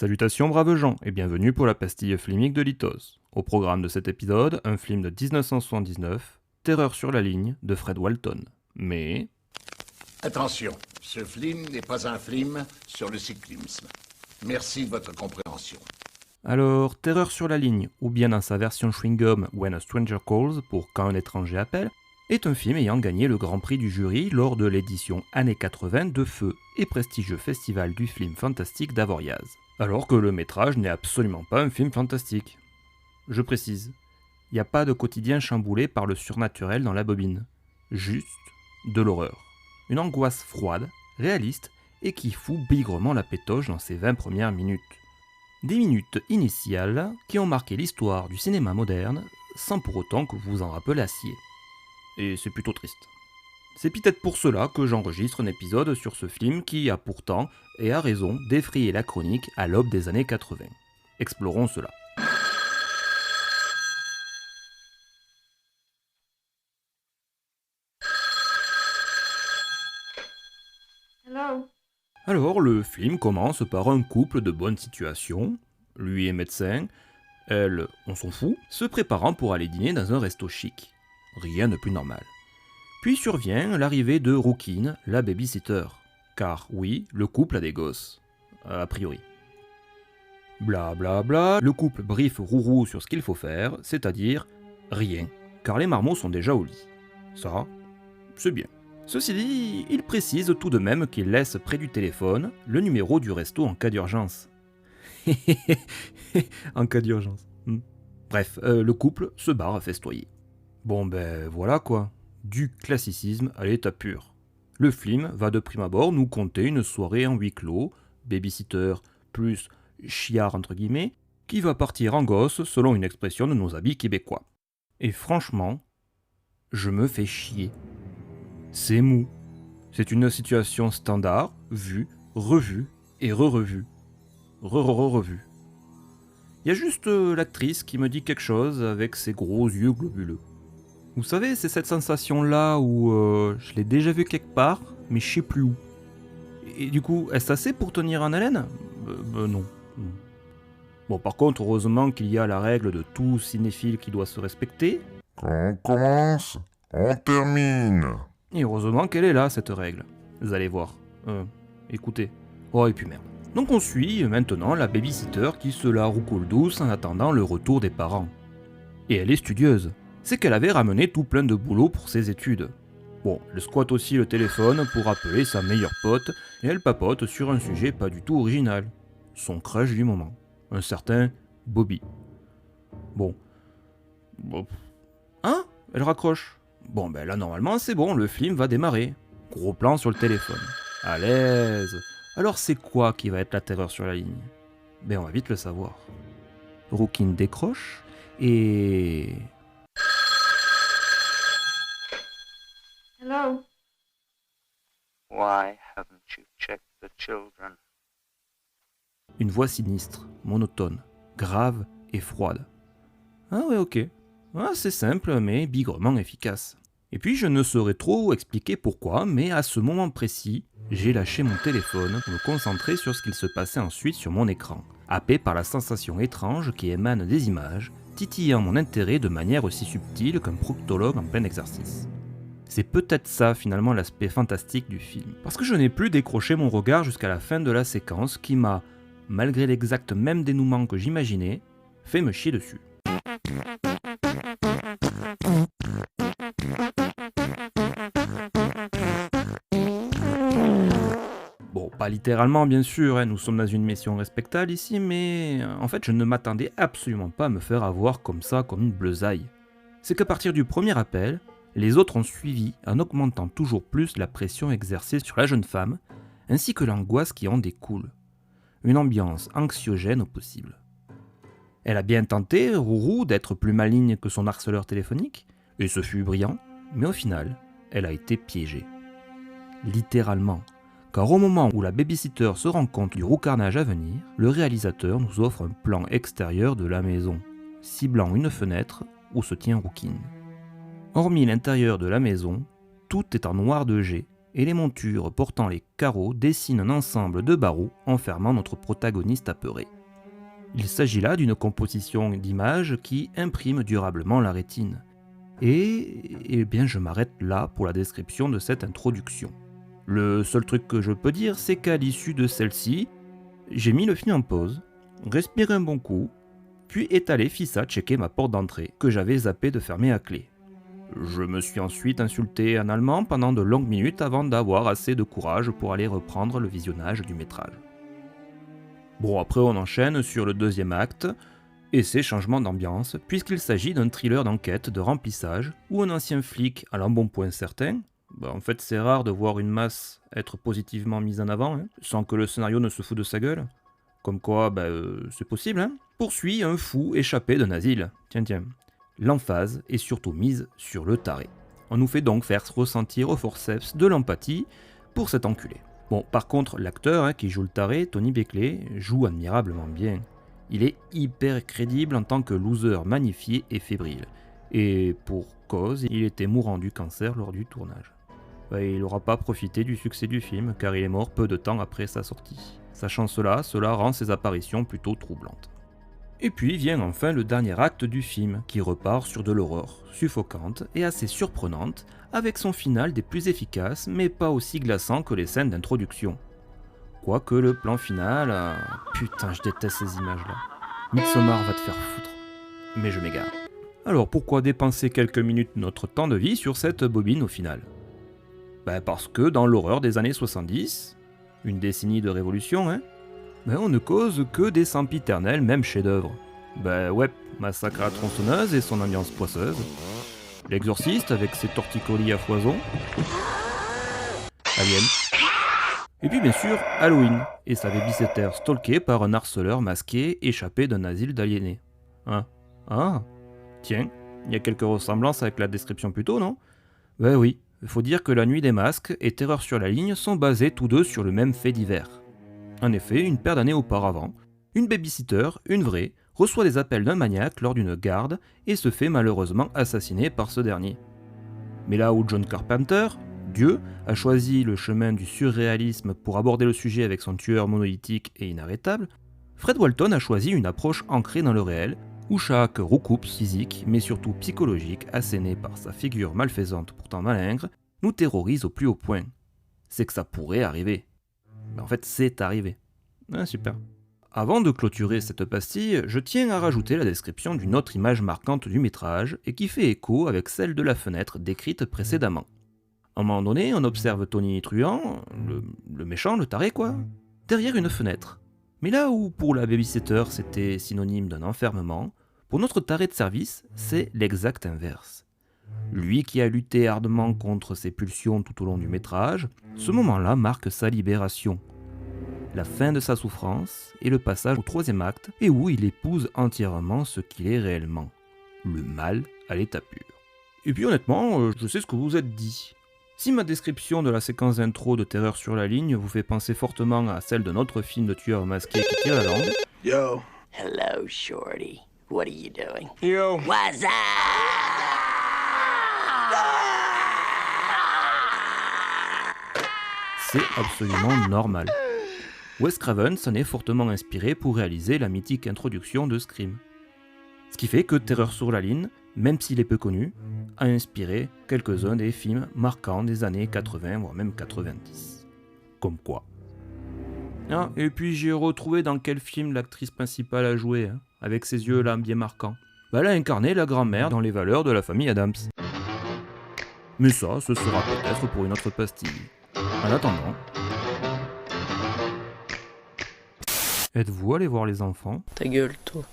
Salutations braves gens et bienvenue pour la pastille filmique de Lithos. Au programme de cet épisode, un film de 1979, Terreur sur la ligne de Fred Walton. Mais... Attention, ce film n'est pas un film sur le cyclisme. Merci de votre compréhension. Alors, Terreur sur la ligne, ou bien dans sa version chewing-gum When a Stranger Calls, pour Quand un étranger appelle, est un film ayant gagné le Grand Prix du jury lors de l'édition années 80 de Feu et prestigieux festival du film fantastique d'Avoriaz. Alors que le métrage n'est absolument pas un film fantastique. Je précise, il n'y a pas de quotidien chamboulé par le surnaturel dans la bobine. Juste de l'horreur. Une angoisse froide, réaliste, et qui fout bigrement la pétoche dans ses 20 premières minutes. Des minutes initiales qui ont marqué l'histoire du cinéma moderne, sans pour autant que vous en rappelassiez. Et c'est plutôt triste. C'est peut-être pour cela que j'enregistre un épisode sur ce film qui a pourtant, et a raison, d'effrayer la chronique à l'aube des années 80. Explorons cela. Hello. Alors, le film commence par un couple de bonne situation, lui est médecin, elle, on s'en fout, se préparant pour aller dîner dans un resto chic. Rien de plus normal. Puis survient l'arrivée de Rookin, la babysitter. Car oui, le couple a des gosses. A priori. Bla bla bla, le couple briefe Rourou sur ce qu'il faut faire, c'est-à-dire rien, car les marmots sont déjà au lit. Ça, c'est bien. Ceci dit, il précise tout de même qu'il laisse près du téléphone le numéro du resto en cas d'urgence. En cas d'urgence. Bref, le couple se barre festoyer. Bon ben voilà quoi, du classicisme à l'état pur. Le film va de prime abord nous conter une soirée en huis clos, babysitter plus chiard entre guillemets, qui va partir en gosse selon une expression de nos habits québécois. Et franchement, je me fais chier. C'est mou. C'est une situation standard, vue, revue et re-revue. Re-re-re-revue. Il y a juste l'actrice qui me dit quelque chose avec ses gros yeux globuleux. Vous savez, c'est cette sensation-là où je l'ai déjà vu quelque part, mais je sais plus où. Et du coup, est-ce assez pour tenir en haleine ? Non. Bon, par contre, heureusement qu'il y a la règle de tout cinéphile qui doit se respecter. Quand on commence, on termine. Et heureusement qu'elle est là, cette règle. Vous allez voir. Écoutez. Oh, et puis merde. Donc on suit maintenant la babysitter qui se la roucoule douce en attendant le retour des parents. Et elle est studieuse. C'est qu'elle avait ramené tout plein de boulot pour ses études. Bon, elle squatte aussi le téléphone pour appeler sa meilleure pote et elle papote sur un sujet pas du tout original. Son crush du moment. Un certain Bobby. Bon. Hein ? Elle raccroche. Bon ben là normalement c'est bon, le film va démarrer. Gros plan sur le téléphone. À l'aise. Alors c'est quoi qui va être la terreur sur la ligne ? Ben on va vite le savoir. Rookin décroche et... Hello. Why haven't you checked the children? Une voix sinistre, monotone, grave et froide. Ah ouais ok. Ah, c'est simple mais bigrement efficace. Et puis je ne saurais trop expliquer pourquoi, mais à ce moment précis, j'ai lâché mon téléphone pour me concentrer sur ce qu'il se passait ensuite sur mon écran, happé par la sensation étrange qui émane des images, titillant mon intérêt de manière aussi subtile qu'un proctologue en plein exercice. C'est peut-être ça finalement l'aspect fantastique du film, parce que je n'ai plus décroché mon regard jusqu'à la fin de la séquence qui m'a, malgré l'exact même dénouement que j'imaginais, fait me chier dessus. Bon, pas littéralement bien sûr, nous sommes dans une mission respectable ici, mais en fait je ne m'attendais absolument pas à me faire avoir comme ça, comme une bleusaille. C'est qu'à partir du premier appel, les autres ont suivi en augmentant toujours plus la pression exercée sur la jeune femme, ainsi que l'angoisse qui en découle. Une ambiance anxiogène au possible. Elle a bien tenté, Rourou, d'être plus maligne que son harceleur téléphonique, et ce fut brillant, mais au final, elle a été piégée. Littéralement. Car au moment où la babysitter se rend compte du roucarnage à venir, le réalisateur nous offre un plan extérieur de la maison, ciblant une fenêtre où se tient Rookin. Hormis l'intérieur de la maison, tout est en noir de jet, et les montures portant les carreaux dessinent un ensemble de barreaux enfermant notre protagoniste apeuré. Il s'agit là d'une composition d'images qui imprime durablement la rétine. Et bien je m'arrête là pour la description de cette introduction. Le seul truc que je peux dire, c'est qu'à l'issue de celle-ci, j'ai mis le film en pause, respiré un bon coup, puis est allé fissa checker ma porte d'entrée, que j'avais zappé de fermer à clé. Je me suis ensuite insulté en allemand pendant de longues minutes avant d'avoir assez de courage pour aller reprendre le visionnage du métrage. Bon, après on enchaîne sur le deuxième acte, et c'est changement d'ambiance, puisqu'il s'agit d'un thriller d'enquête de remplissage, où un ancien flic a l'embonpoint certain, en fait c'est rare de voir une masse être positivement mise en avant, sans que le scénario ne se fout de sa gueule, comme quoi c'est possible, poursuit un fou échappé d'un asile, tiens. L'emphase est surtout mise sur le taré. On nous fait donc faire ressentir au forceps de l'empathie pour cet enculé. Bon, par contre, l'acteur qui joue le taré, Tony Beckley, joue admirablement bien. Il est hyper crédible en tant que loser magnifié et fébrile. Et pour cause, il était mourant du cancer lors du tournage. Il n'aura pas profité du succès du film, car il est mort peu de temps après sa sortie. Sachant cela rend ses apparitions plutôt troublantes. Et puis vient enfin le dernier acte du film, qui repart sur de l'horreur, suffocante et assez surprenante, avec son final des plus efficaces, mais pas aussi glaçant que les scènes d'introduction. Quoique le plan final... Putain, je déteste ces images-là. Midsommar va te faire foutre. Mais je m'égare. Alors pourquoi dépenser quelques minutes de notre temps de vie sur cette bobine au final ? Parce que dans l'horreur des années 70, une décennie de révolution, on ne cause que des sempiternels, même chefs-d'œuvre. Massacre à la tronçonneuse et son ambiance poisseuse. L'Exorciste avec ses torticolis à foison. Alien. Et puis bien sûr, Halloween et sa babysitter stalkée par un harceleur masqué échappé d'un asile d'aliénés. Tiens, il y a quelques ressemblances avec la description plus tôt, non ? Oui, il faut dire que La Nuit des Masques et Terreur sur la ligne sont basés tous deux sur le même fait divers. En effet, une paire d'années auparavant, une babysitter, une vraie, reçoit des appels d'un maniaque lors d'une garde et se fait malheureusement assassiner par ce dernier. Mais là où John Carpenter, Dieu, a choisi le chemin du surréalisme pour aborder le sujet avec son tueur monolithique et inarrêtable, Fred Walton a choisi une approche ancrée dans le réel, où chaque roucoupe physique, mais surtout psychologique, assénée par sa figure malfaisante pourtant malingre, nous terrorise au plus haut point. C'est que ça pourrait arriver. En fait, c'est arrivé. Super. Avant de clôturer cette pastille, je tiens à rajouter la description d'une autre image marquante du métrage et qui fait écho avec celle de la fenêtre décrite précédemment. À un moment donné, on observe Tony truand, le méchant, le taré quoi, derrière une fenêtre. Mais là où pour la babysitter c'était synonyme d'un enfermement, pour notre taré de service, c'est l'exact inverse. Lui qui a lutté ardemment contre ses pulsions tout au long du métrage, ce moment-là marque sa libération. La fin de sa souffrance et le passage au troisième acte, et où il épouse entièrement ce qu'il est réellement, le mal à l'état pur. Et puis honnêtement, je sais ce que vous vous êtes dit. Si ma description de la séquence d'intro de Terreur sur la ligne vous fait penser fortement à celle de notre film de tueur masqué qui tire la langue... Yo. Hello, Shorty. What are you doing? Yo. What's up? C'est absolument normal. Wes Craven s'en est fortement inspiré pour réaliser la mythique introduction de Scream. Ce qui fait que Terreur sur la ligne, même s'il est peu connu, a inspiré quelques-uns des films marquants des années 80 voire même 90. Comme quoi. Et puis j'ai retrouvé dans quel film l'actrice principale a joué, avec ses yeux là bien marquants. Elle a incarné la grand-mère dans Les Valeurs de la famille Addams. Mais ça, ce sera peut-être pour une autre pastille. En attendant... Êtes-vous allé voir les enfants ? Ta gueule, toi.